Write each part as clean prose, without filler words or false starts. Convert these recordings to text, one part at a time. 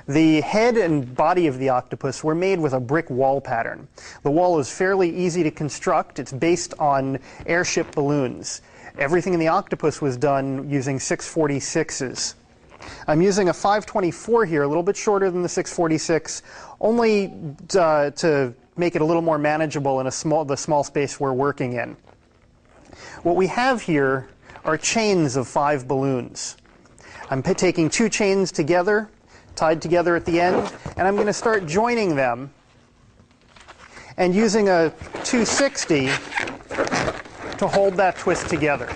The head and body of the octopus were made with a brick wall pattern. The wall is fairly easy to construct. It's based on airship balloons. Everything in the octopus was done using 646s. I'm using a 524 here, a little bit shorter than the 646, only to make it a little more manageable in the small space we're working in. What we have here are chains of 5 balloons. I'm taking 2 chains together, tied together at the end, and I'm going to start joining them and using a 260 to hold that twist together.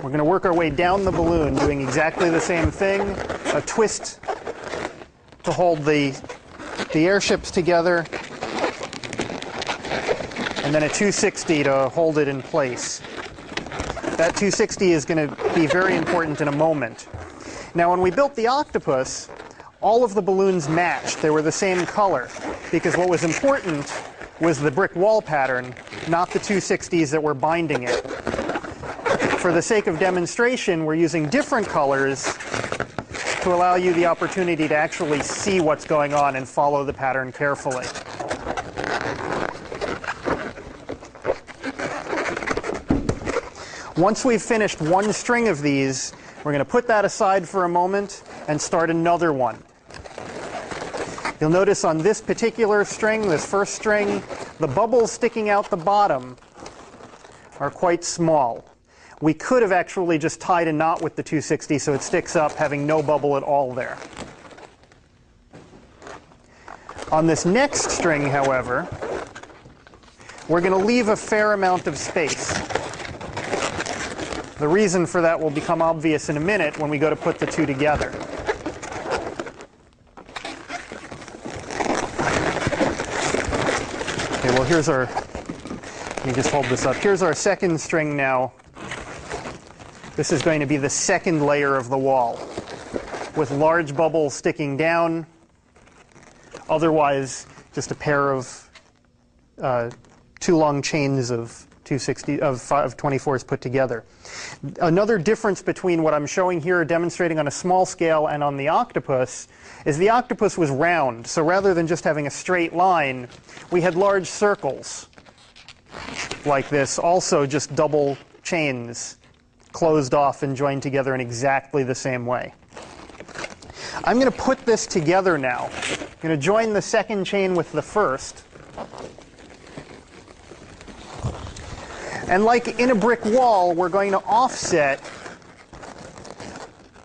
We're going to work our way down the balloon doing exactly the same thing, a twist to hold the airships together, and then a 260 to hold it in place. That 260 is going to be very important in a moment. Now, when we built the octopus, all of the balloons matched. They were the same color, because what was important was the brick wall pattern, not the 260s that were binding it. For the sake of demonstration, we're using different colors to allow you the opportunity to actually see what's going on and follow the pattern carefully. Once we've finished one string of these, we're going to put that aside for a moment and start another one. You'll notice on this particular string, this first string, the bubbles sticking out the bottom are quite small. We could have actually just tied a knot with the 260 so it sticks up, having no bubble at all there. On this next string, however, we're going to leave a fair amount of space. The reason for that will become obvious in a minute when we go to put the two together. Okay, well here's our, let me just hold this up. Here's our second string now. This is going to be the second layer of the wall, with large bubbles sticking down, otherwise just a pair of 2 long chains of 24s put together. Another difference between what I'm showing here, demonstrating on a small scale, and on the octopus, is the octopus was round. So rather than just having a straight line, we had large circles like this, also just double chains, closed off and joined together in exactly the same way. I'm going to put this together now. I'm going to join the second chain with the first. And like in a brick wall, we're going to offset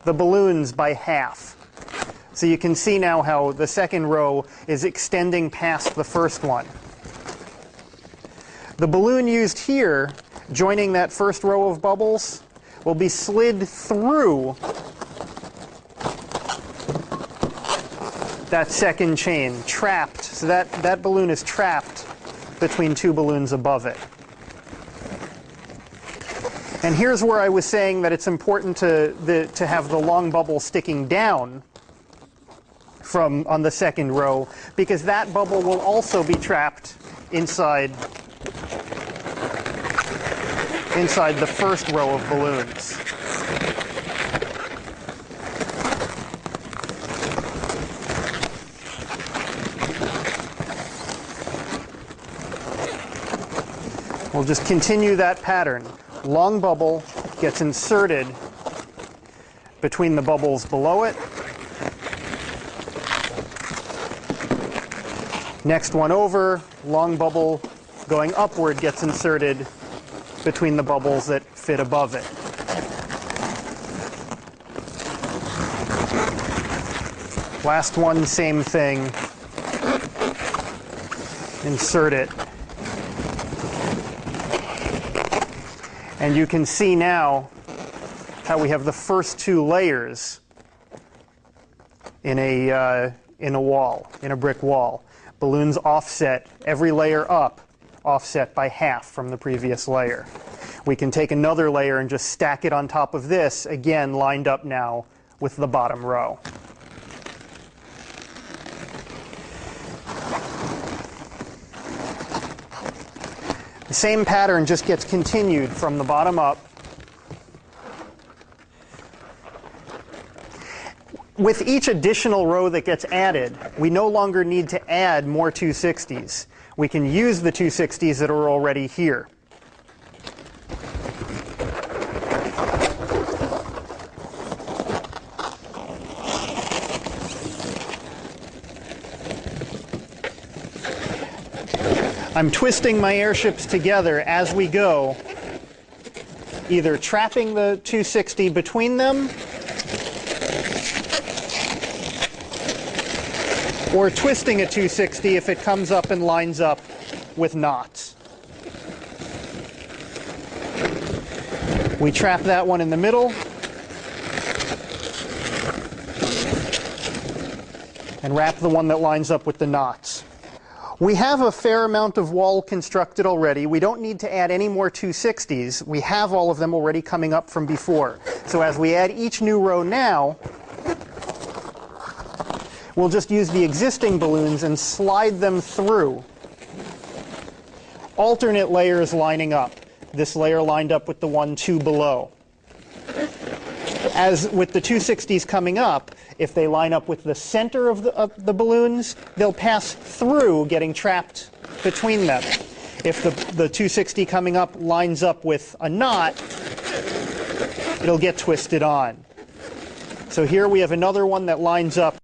the balloons by half. So you can see now how the second row is extending past the first one. The balloon used here, joining that first row of bubbles, will be slid through that second chain, trapped. So that balloon is trapped between 2 balloons above it. And here's where I was saying that it's important to have the long bubble sticking down on the second row, because that bubble will also be trapped inside the first row of balloons. We'll just continue that pattern. Long bubble gets inserted between the bubbles below it. Next one over, long bubble going upward gets inserted between the bubbles that fit above it. Last one, same thing. Insert it. And you can see now how we have the first 2 layers in a wall, in a brick wall. Balloons offset, every layer up, offset by half from the previous layer. We can take another layer and just stack it on top of this, again lined up now with the bottom row. The same pattern just gets continued from the bottom up. With each additional row that gets added, we no longer need to add more 260s. We can use the 260s that are already here. I'm twisting my airships together as we go, either trapping the 260 between them or twisting a 260 if it comes up and lines up with knots. We trap that one in the middle and wrap the one that lines up with the knots. We have a fair amount of wall constructed already. We don't need to add any more 260s. We have all of them already coming up from before. So as we add each new row now, we'll just use the existing balloons and slide them through. Alternate layers lining up. This layer lined up with the 2 below. As with the 260s coming up, if they line up with the center of the balloons, they'll pass through, getting trapped between them. If the 260 coming up lines up with a knot, it'll get twisted on. So here we have another one that lines up